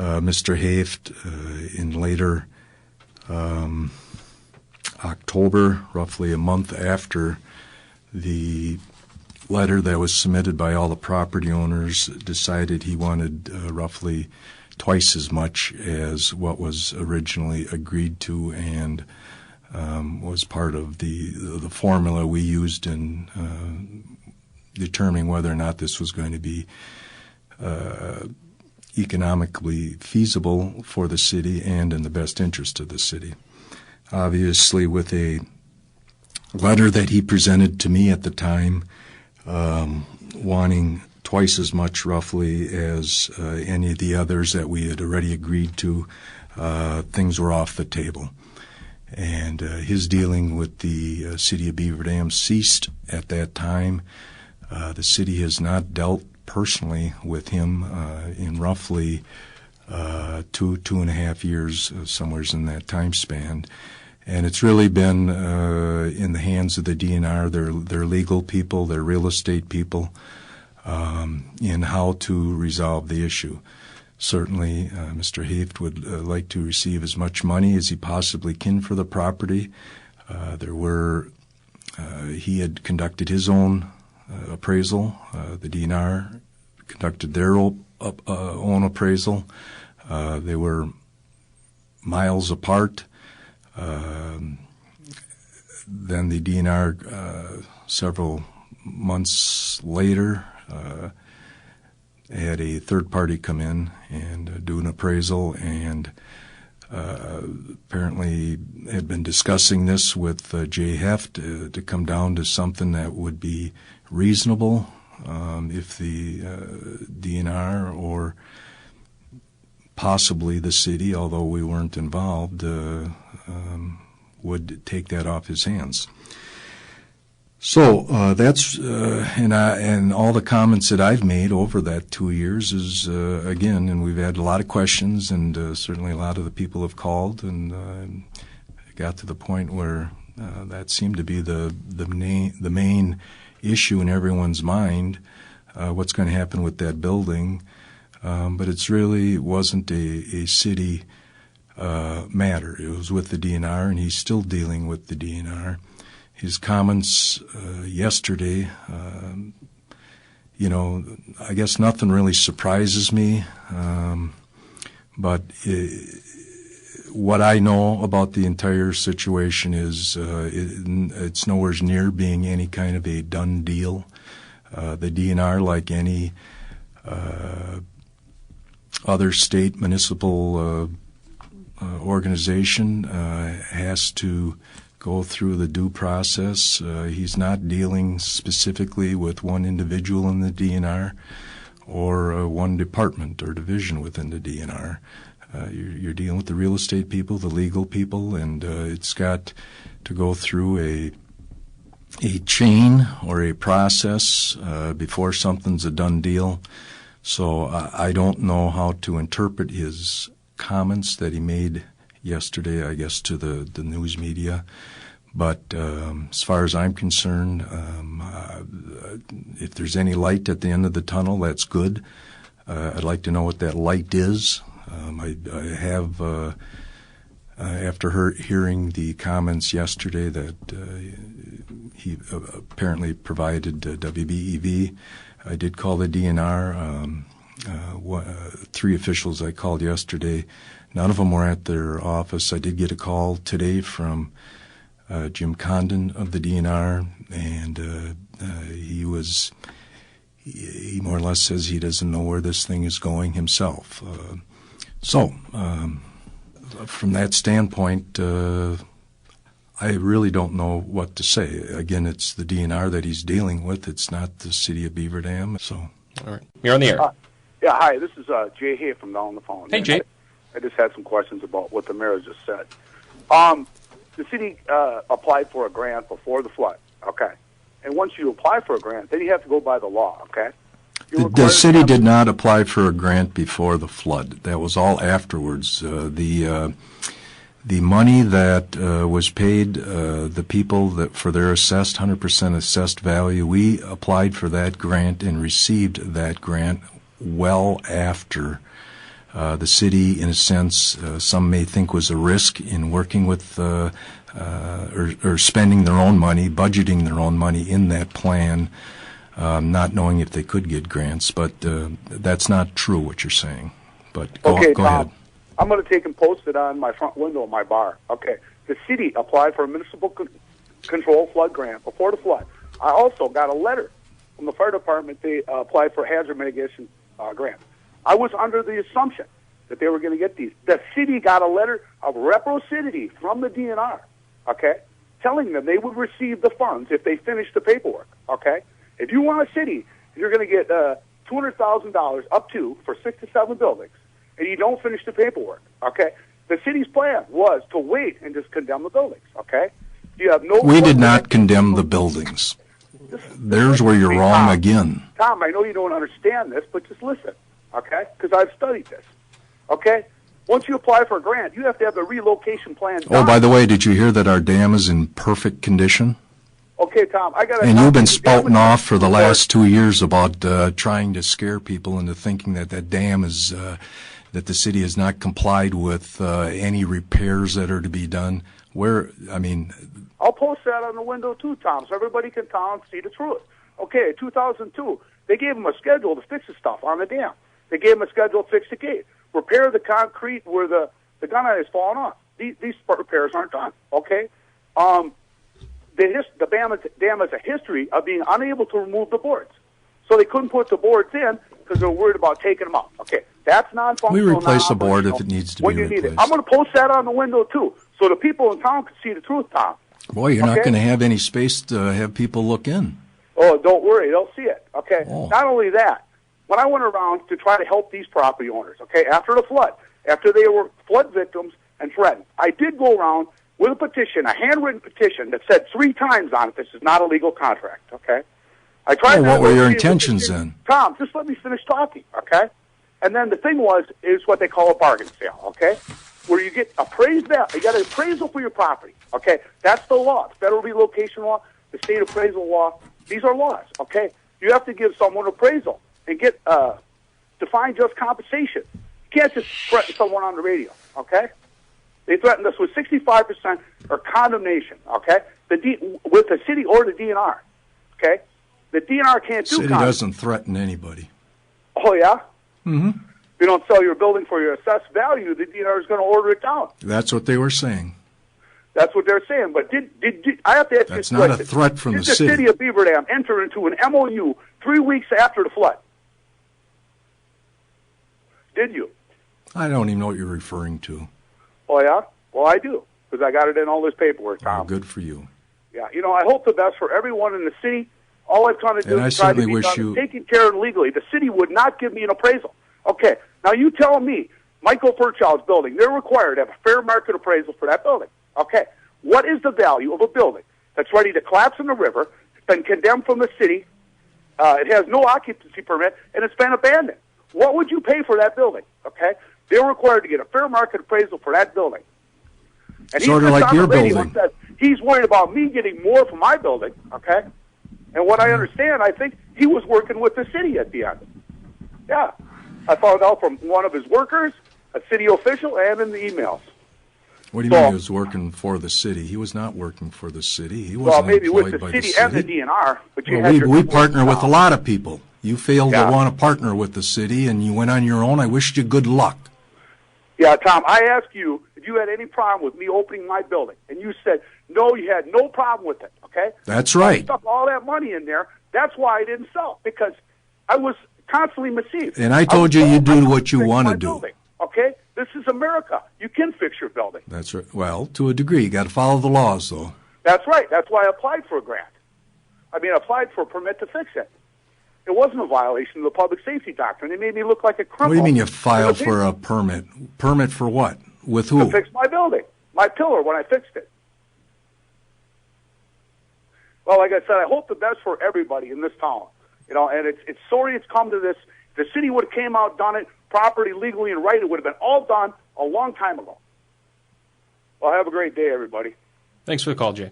Mr. Hoeft, in later October, roughly a month after the letter that was submitted by all the property owners, decided he wanted roughly twice as much as what was originally agreed to and was part of the formula we used in determining whether or not this was going to be economically feasible for the city and in the best interest of the city. Obviously, with a letter that he presented to me at the time, wanting twice as much roughly as any of the others that we had already agreed to, things were off the table. And his dealing with the city of Beaver Dam ceased at that time. The city has not dealt personally with him in roughly 2.5 years, somewhere in that time span. And it's really been in the hands of the DNR, their legal people, their real estate people, in how to resolve the issue. Certainly, Mr. Hoeft would like to receive as much money as he possibly can for the property. He had conducted his own appraisal. The DNR conducted their own appraisal. They were miles apart. Then the DNR, several months later, had a third party come in and do an appraisal, and apparently had been discussing this with Jay Hoeft to come down to something that would be reasonable if the DNR or possibly the city, although we weren't involved, would take that off his hands. So that's and all the comments that I've made over that 2 years is again, and we've had a lot of questions, and certainly a lot of the people have called, and it got to the point where that seemed to be the main issue in everyone's mind. What's going to happen with that building? But it's really wasn't a city matter. It was with the DNR, and he's still dealing with the DNR. His comments yesterday, I guess nothing really surprises me, but what I know about the entire situation is it's nowhere near being any kind of a done deal. The DNR, like any other state municipal organization, has to go through the due process. He's not dealing specifically with one individual in the DNR or one department or division within the DNR. You're dealing with the real estate people, the legal people, and it's got to go through a chain or a process before something's a done deal. So I don't know how to interpret his comments that he made yesterday, I guess, to the news media. But as far as I'm concerned, if there's any light at the end of the tunnel, that's good. I'd like to know what that light is. I have, after hearing the comments yesterday that he apparently provided WBEV, I did call the DNR. 3 officials I called yesterday. None of them were at their office. I did get a call today from Jim Condon of the DNR, and he more or less says he doesn't know where this thing is going himself. So from that standpoint, I really don't know what to say. Again, it's the DNR that he's dealing with. It's not the city of Beaver Dam. So, all right, you're on the air. Yeah, hi. This is Jay here from down the phone. Hey, Jay. I just had some questions about what the mayor just said. The city applied for a grant before the flood, okay? And once you apply for a grant, then you have to go by the law, okay? The city did not apply for a grant before the flood. That was all afterwards. The money that was paid, the people that for their assessed 100% assessed value, we applied for that grant and received that grant well after The city, in a sense, some may think was a risk in working with or spending their own money, budgeting their own money in that plan, not knowing if they could get grants. But that's not true, what you're saying. But go ahead. I'm going to take and post it on my front window of my bar. Okay. The city applied for a municipal control flood grant before the flood. I also got a letter from the fire department. They applied for hazard mitigation grant. I was under the assumption that they were going to get these. The city got a letter of reciprocity from the DNR, okay, telling them they would receive the funds if they finished the paperwork, okay? If you want a city, you're going to get $200,000 up to for 6 to 7 buildings, and you don't finish the paperwork, okay? The city's plan was to wait and just condemn the buildings, okay? You have no. We did not condemn the buildings. There's where you're wrong again. Tom, I know you don't understand this, but just listen, okay? Because I've studied this, okay? Once you apply for a grant, you have to have the relocation plan done. Oh, by the way, did you hear that our dam is in perfect condition? Okay, Tom, I got to. And you've been spouting off for the last 2 years about trying to scare people into thinking that that dam is, that the city has not complied with any repairs that are to be done. I'll post that on the window too, Tom, so everybody can see the truth. Okay, 2002, they gave them a schedule to fix the stuff on the dam. They gave them a schedule to fix the gate, repair the concrete where the gunite has fallen off. These repairs aren't done. Okay, the dam has a history of being unable to remove the boards, so they couldn't put the boards in because they were worried about taking them out. Okay, that's non-functional. We replace a board if it needs to be replaced. I'm going to post that on the window too, so the people in town can see the truth, Tom. Boy, you're not going to have any space to have people look in. Oh, don't worry, they'll see it. Okay. Oh. Not only that, when I went around to try to help these property owners, okay, after the flood, after they were flood victims and threatened, I did go around with a petition, a handwritten petition that said 3 times on it, this is not a legal contract, okay? I tried. What were your intentions then? Tom, just let me finish talking, okay? And then the thing is what they call a bargain sale, okay? Where you get appraised value, you got an appraisal for your property, okay? That's the law, the federal relocation law, the state appraisal law. These are laws, okay? You have to give someone appraisal and get defined just compensation. You can't just threaten someone on the radio, okay? They threatened us with 65% or condemnation, okay? With the city or the DNR, okay? The DNR can't do. The city doesn't threaten anybody. Oh yeah. Mm-hmm. If you don't sell your building for your assessed value, the DNR is going to order it down. That's what they were saying. That's what they're saying. But did I have to ask you That's not a threat from the city. Did the city of Beaver Dam enter into an MOU 3 weeks after the flood? Did you? I don't even know what you're referring to. Oh yeah. Well, I do because I got it in all this paperwork, Tom. Oh, good for you. Yeah. You know, I hope the best for everyone in the city. All I've tried to do is try to be taken care of legally. The city would not give me an appraisal. Okay, now you tell me, Michael Furchow's building, they're required to have a fair market appraisal for that building. Okay, what is the value of a building that's ready to collapse in the river, been condemned from the city, it has no occupancy permit, and it's been abandoned? What would you pay for that building? Okay, they're required to get a fair market appraisal for that building. And sort of like your building. He's worried about me getting more for my building, okay? And what I understand, I think he was working with the city at the end. Yeah. I found out from one of his workers, a city official, and in the emails. What do you mean he was working for the city? He was not working for the city. He wasn't maybe employed with by the city and the DNR. But we partner with a lot of people. You failed to want to partner with the city, and you went on your own. I wished you good luck. Yeah, Tom, I asked you if you had any problem with me opening my building, and you said, no, you had no problem with it, okay? That's right. I stuck all that money in there. That's why I didn't sell, because I was constantly misled. And I told you do what you want to do. Building, okay? This is America. You can fix your building. That's right. Well, to a degree. You got to follow the laws, though. That's right. That's why I applied for a grant. I applied for a permit to fix it. It wasn't a violation of the public safety doctrine. They made me look like a criminal. What do you mean you filed for a permit? Permit for what? With who? To fix my building, my pillar, when I fixed it. Well, like I said, I hope the best for everybody in this town. You know, and it's sorry it's come to this. If the city would have came out, done it properly, legally, and right, it would have been all done a long time ago. Well, have a great day, everybody. Thanks for the call, Jay.